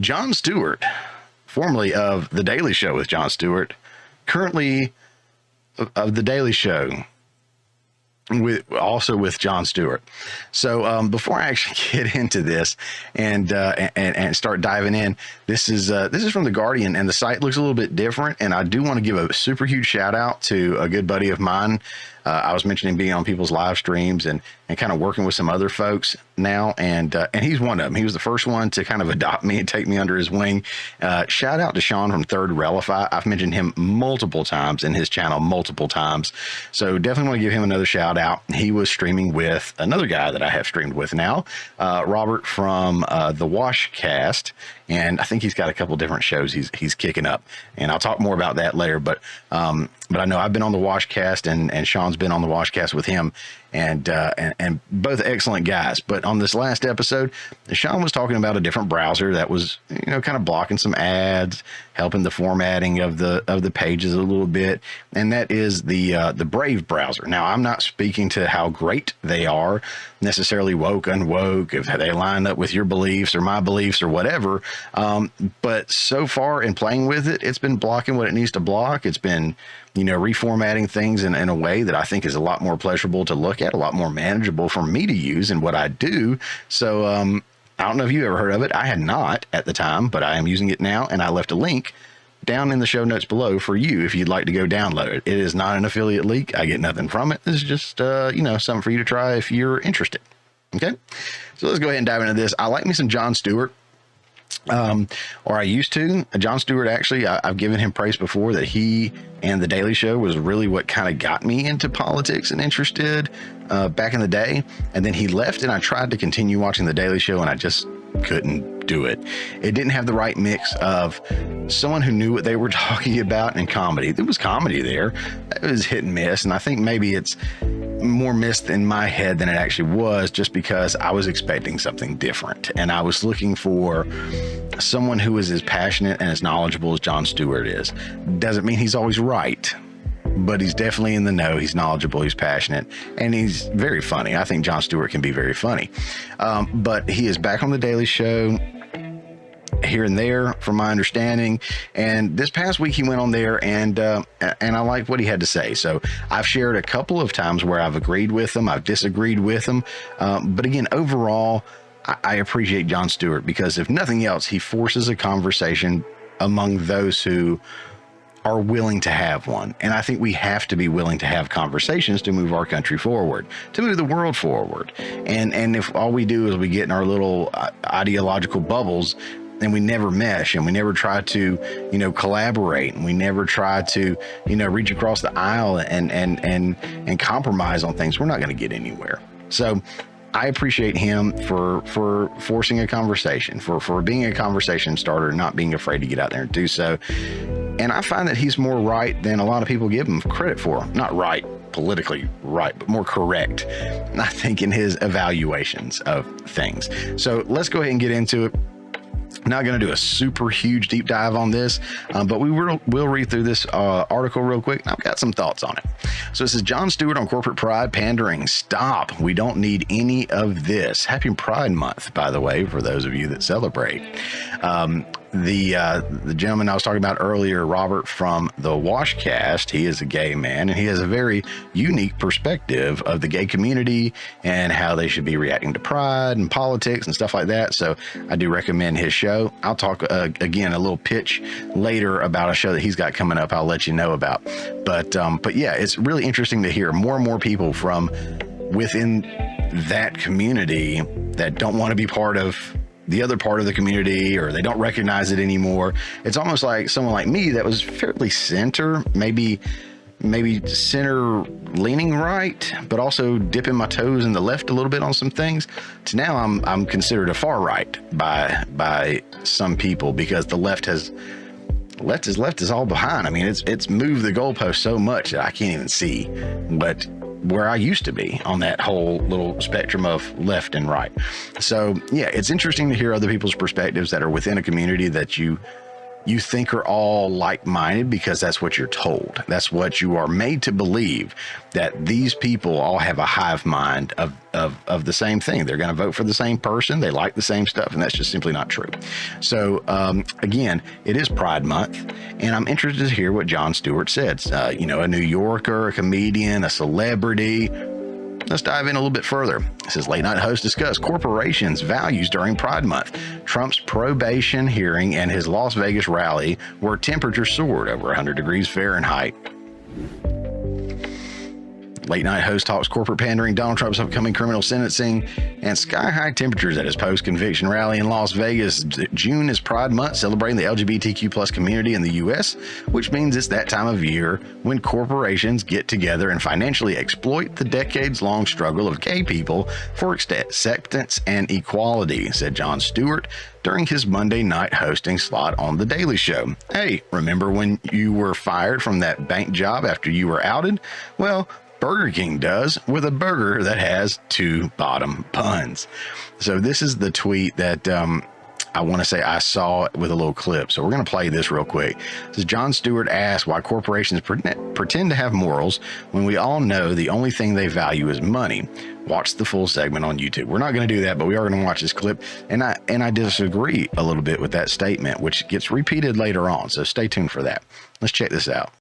Jon Stewart, formerly of The Daily Show with Jon Stewart, currently of The Daily Show with Jon Stewart. So before I actually get into this and start diving in, this is from The Guardian, and the site looks a little bit different. And I do want to give a super huge shout out to a good buddy of mine. I was mentioning being on people's live streams and kind of working with some other folks now. And he's one of them. He was the first one to kind of adopt me and take me under his wing. Shout out to Sean from Third Relify. I've mentioned him multiple times in his channel, multiple times. So definitely want to give him another shout out. He was streaming with another guy that I have streamed with now, Robert from the Washcast. And I think he's got a couple different shows he's kicking up, and I'll talk more about that later. But I know I've been on the Washcast, and Sean's been on the Washcast with him, and both excellent guys. But on this last episode, Sean was talking about a different browser that was, kind of blocking some ads, helping the formatting of the pages a little bit, and that is the Brave browser. Now, I'm not speaking to how great they are, necessarily woke, unwoke, if they line up with your beliefs or my beliefs or whatever. But so far in playing with it, it's been blocking what it needs to block. It's been, reformatting things in a way that I think is a lot more pleasurable to look at, a lot more manageable for me to use and what I do. So I don't know if you ever heard of it. I had not at the time, but I am using it now, and I left a link down in the show notes below for you if you'd like to go download it. It is not an affiliate link. I get nothing from it. It's just, something for you to try if you're interested. Okay, so let's go ahead and dive into this. I like me some Jon Stewart. Or I used to. Jon Stewart, actually, I've given him praise before that he and The Daily Show was really what kind of got me into politics and interested back in the day. And then he left, and I tried to continue watching The Daily Show, and I just couldn't do it. It didn't have the right mix of someone who knew what they were talking about and comedy. There was comedy there. It was hit and miss, and I think maybe it's more missed in my head than it actually was, just because I was expecting something different, and I was looking for someone who is as passionate and as knowledgeable as Jon Stewart is. Doesn't mean he's always right, but he's definitely in the know. He's knowledgeable, he's passionate, and he's very funny. I think Jon Stewart can be very funny. But he is back on The Daily Show here and there, from my understanding. And this past week he went on there, and I liked what he had to say. So I've shared a couple of times where I've agreed with him, I've disagreed with him. But again, overall, I appreciate Jon Stewart, because if nothing else, he forces a conversation among those who are willing to have one. And I think we have to be willing to have conversations to move our country forward, to move the world forward. And if all we do is we get in our little ideological bubbles, and we never mesh, and we never try to, collaborate, and we never try to, reach across the aisle and compromise on things, we're not going to get anywhere. So I appreciate him for forcing a conversation, for being a conversation starter, not being afraid to get out there and do so. And I find that he's more right than a lot of people give him credit for. Not right, politically right, but more correct, I think, in his evaluations of things. So let's go ahead and get into it. Not going to do a super huge deep dive on this, but we'll read through this article real quick. I've got some thoughts on it. So it says, Jon Stewart on corporate pride pandering. Stop. We don't need any of this. Happy Pride Month, by the way, for those of you that celebrate. The gentleman I was talking about earlier, Robert from the Washcast, he is a gay man, and he has a very unique perspective of the gay community and how they should be reacting to pride and politics and stuff like that. So I do recommend his show. I'll talk again, a little pitch later about a show that he's got coming up. I'll let you know about. But yeah, it's really interesting to hear more and more people from within that community that don't want to be part of the other part of the community, or they don't recognize it anymore. It's almost like someone like me that was fairly center, maybe center leaning right, but also dipping my toes in the left a little bit on some things, to now I'm considered a far right by some people, because the left is all behind. I mean, it's moved the goalpost so much that I can't even see where I used to be on that whole little spectrum of left and right. So yeah, it's interesting to hear other people's perspectives that are within a community that you you think are all like-minded because that's what you're told. That's what you are made to believe, that these people all have a hive mind of the same thing. They're going to vote for the same person. They like the same stuff, and that's just simply not true. So again, it is Pride Month, and I'm interested to hear what Jon Stewart said. You know, a New Yorker, a comedian, a celebrity. Let's dive in a little bit further. It says, late night host discussed corporations' values during Pride Month. Trump's probation hearing and his Las Vegas rally where temperatures soared over 100 degrees Fahrenheit. Late night host talks corporate pandering, Donald Trump's upcoming criminal sentencing, and sky-high temperatures at his post-conviction rally in Las Vegas. June is Pride Month, celebrating the LGBTQ plus community in the U.S., which means it's that time of year when corporations get together and financially exploit the decades-long struggle of gay people for acceptance and equality, said Jon Stewart during his Monday night hosting slot on The Daily Show. Hey, remember when you were fired from that bank job after you were outed? Well, Burger King does, with a burger that has two bottom buns. So this is the tweet that I want to say I saw with a little clip. So we're going to play this real quick. It says, Jon Stewart asked why corporations pretend to have morals when we all know the only thing they value is money. Watch the full segment on YouTube. We're not going to do that, but we are going to watch this clip. And I disagree a little bit with that statement, which gets repeated later on. So stay tuned for that. Let's check this out.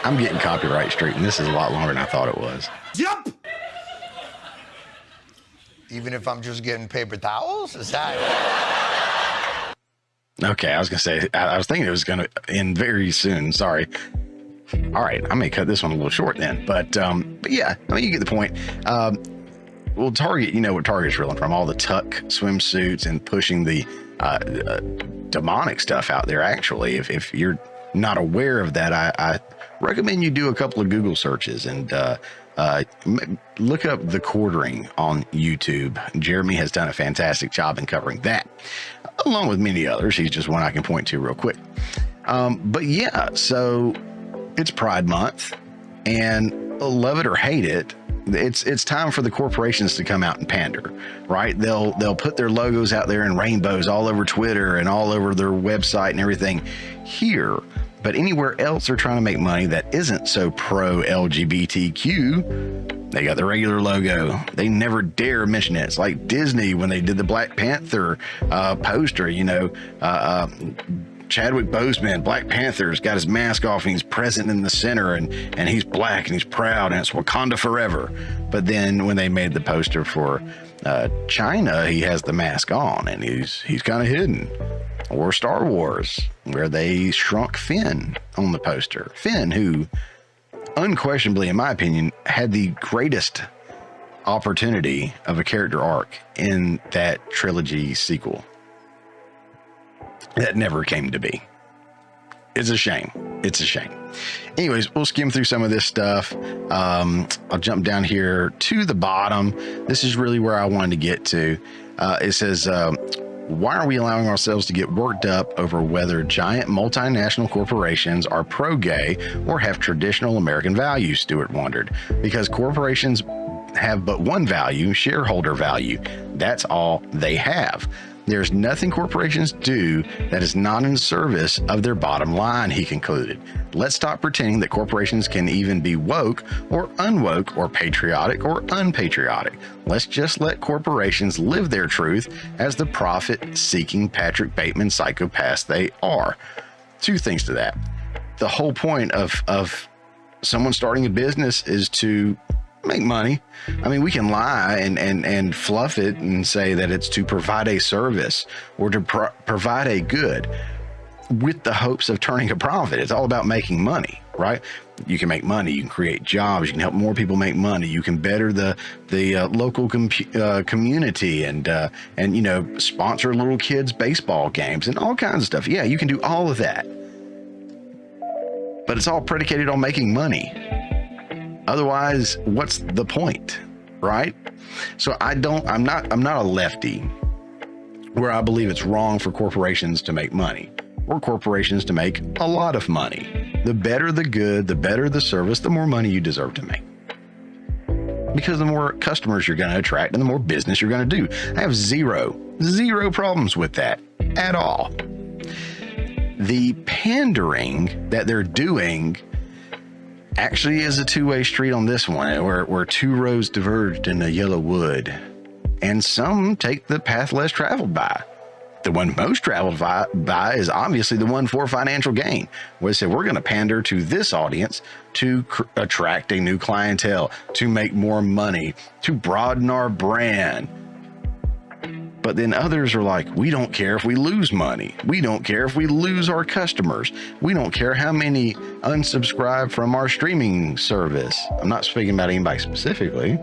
I'm getting copyright straight, and this is a lot longer than I thought it was. Yep. Even if I'm just getting paper towels? Is that... Okay, I was going to say, I was thinking it was going to end very soon. Sorry. All right, I may cut this one a little short then. But yeah, I mean, you get the point. Well, Target, you know what Target's reeling from, all the tuck swimsuits and pushing the demonic stuff out there, actually. If you're not aware of that, I recommend you do a couple of Google searches and look up The Quartering on YouTube. Jeremy has done a fantastic job in covering that, along with many others. He's just one I can point to real quick. But yeah, so it's Pride Month, and love it or hate it, it's time for the corporations to come out and pander, right? They'll put their logos out there in rainbows all over Twitter and all over their website and everything here. But anywhere else they're trying to make money that isn't so pro LGBTQ, they got the regular logo. They never dare mention it. It's like Disney when they did the Black Panther poster, you know, Chadwick Boseman, Black Panther's got his mask off and he's present in the center, and he's black and he's proud and it's Wakanda forever. But then when they made the poster for China, he has the mask on and he's kind of hidden. Or Star Wars, where they shrunk Finn on the poster. Finn, who unquestionably, in my opinion, had the greatest opportunity of a character arc in that trilogy sequel. That never came to be. It's a shame. It's a shame. Anyways, we'll skim through some of this stuff. I'll jump down here to the bottom. This is really where I wanted to get to. It says, why are we allowing ourselves to get worked up over whether giant multinational corporations are pro-gay or have traditional American values, Stewart wondered. Because corporations have but one value, shareholder value. That's all they have. There's nothing corporations do that is not in service of their bottom line, he concluded. Let's stop pretending that corporations can even be woke or unwoke or patriotic or unpatriotic. Let's just let corporations live their truth as the profit-seeking Patrick Bateman psychopaths they are. Two things to that. The whole point of someone starting a business is to make money. I mean, we can lie and fluff it and say that it's to provide a service or to provide a good with the hopes of turning a profit. It's all about making money, right? You can make money, you can create jobs, you can help more people make money, you can better the local community and you know, sponsor little kids' baseball games and all kinds of stuff. Yeah, you can do all of that, but it's all predicated on making money. Otherwise, what's the point, right? So I'm not a lefty where I believe it's wrong for corporations to make money or corporations to make a lot of money. The better the good, the better the service, the more money you deserve to make. Because the more customers you're going to attract and the more business you're going to do. I have zero problems with that at all. The pandering that they're doing actually is a two-way street on this one, where two roads diverged in a yellow wood, and some take the path less traveled by. The one most traveled by is obviously the one for financial gain, where they say we're going to pander to this audience to attract a new clientele, to make more money, to broaden our brand. But then others are like, we don't care if we lose money. We don't care if we lose our customers. We don't care how many unsubscribe from our streaming service. I'm not speaking about anybody specifically,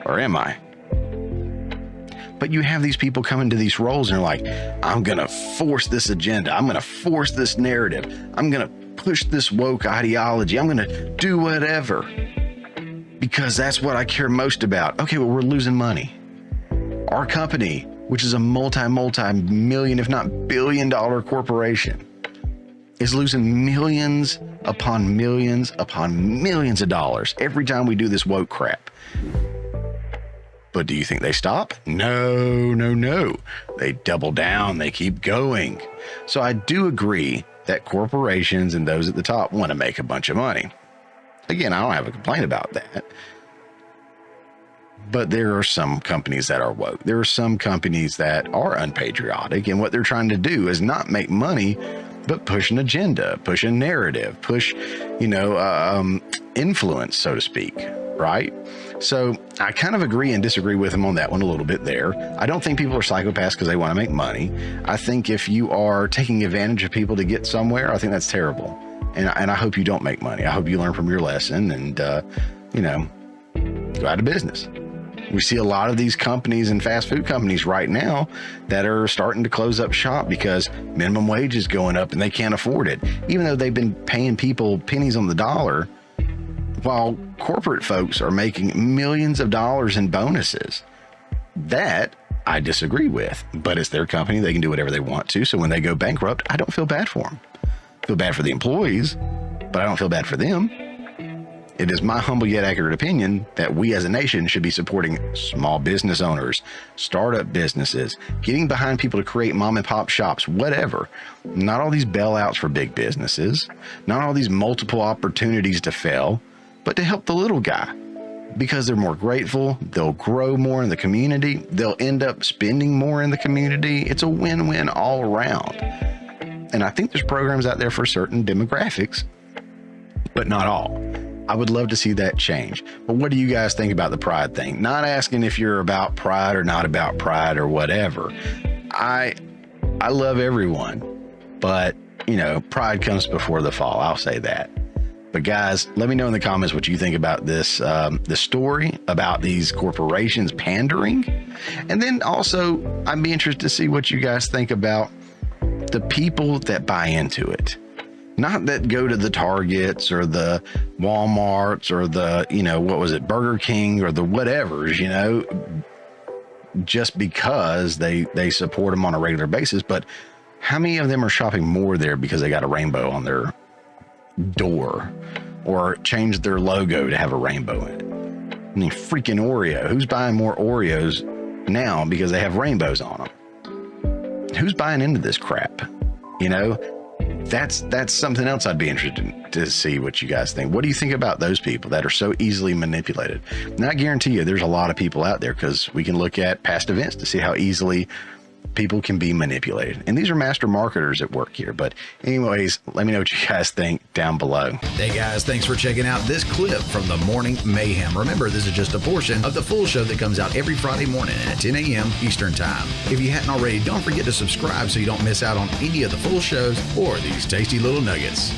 or am I? But you have these people come into these roles and they're like, I'm going to force this agenda. I'm going to force this narrative. I'm going to push this woke ideology. I'm going to do whatever because that's what I care most about. Okay, well, we're losing money. Our company, which is a multi-million, if not billion-dollar corporation, is losing millions upon millions upon millions of dollars every time we do this woke crap. But do you think they stop? No. They double down. They keep going. So I do agree that corporations and those at the top want to make a bunch of money. Again, I don't have a complaint about that. But there are some companies that are woke. There are some companies that are unpatriotic, and what they're trying to do is not make money, but push an agenda, push a narrative, push, influence, so to speak, right? So I kind of agree and disagree with him on that one a little bit there. I don't think people are psychopaths because they want to make money. I think if you are taking advantage of people to get somewhere, I think that's terrible. And I hope you don't make money. I hope you learn from your lesson and, go out of business. We see a lot of these companies and fast food companies right now that are starting to close up shop because minimum wage is going up and they can't afford it, even though they've been paying people pennies on the dollar, while corporate folks are making millions of dollars in bonuses. That I disagree with, but it's their company. They can do whatever they want to. So when they go bankrupt, I don't feel bad for them. I feel bad for the employees, but I don't feel bad for them. It is my humble yet accurate opinion that we as a nation should be supporting small business owners, startup businesses, getting behind people to create mom and pop shops, whatever. Not all these bailouts for big businesses, not all these multiple opportunities to fail, but to help the little guy because they're more grateful. They'll grow more in the community. They'll end up spending more in the community. It's a win-win all around. And I think there's programs out there for certain demographics, but not all. I would love to see that change. But what do you guys think about the pride thing? Not asking if you're about pride or not about pride or whatever. I love everyone, but pride comes before the fall. I'll say that. But guys, let me know in the comments what you think about this, the story about these corporations pandering. And then also I'd be interested to see what you guys think about the people that buy into it. Not that go to the Targets or the Walmarts or the, Burger King or the whatevers, just because they support them on a regular basis. But how many of them are shopping more there because they got a rainbow on their door or changed their logo to have a rainbow in it? I mean, freaking Oreo. Who's buying more Oreos now because they have rainbows on them? Who's buying into this crap? That's something else I'd be interested to see what you guys think. What do you think about those people that are so easily manipulated? And I guarantee you there's a lot of people out there, because we can look at past events to see how easily people can be manipulated. And these are master marketers at work here. But anyways, let me know what you guys think down below. Hey guys, thanks for checking out this clip from the Morning Mayhem. Remember, this is just a portion of the full show that comes out every Friday morning at 10 a.m. Eastern Time. If you hadn't already, don't forget to subscribe so you don't miss out on any of the full shows or these tasty little nuggets.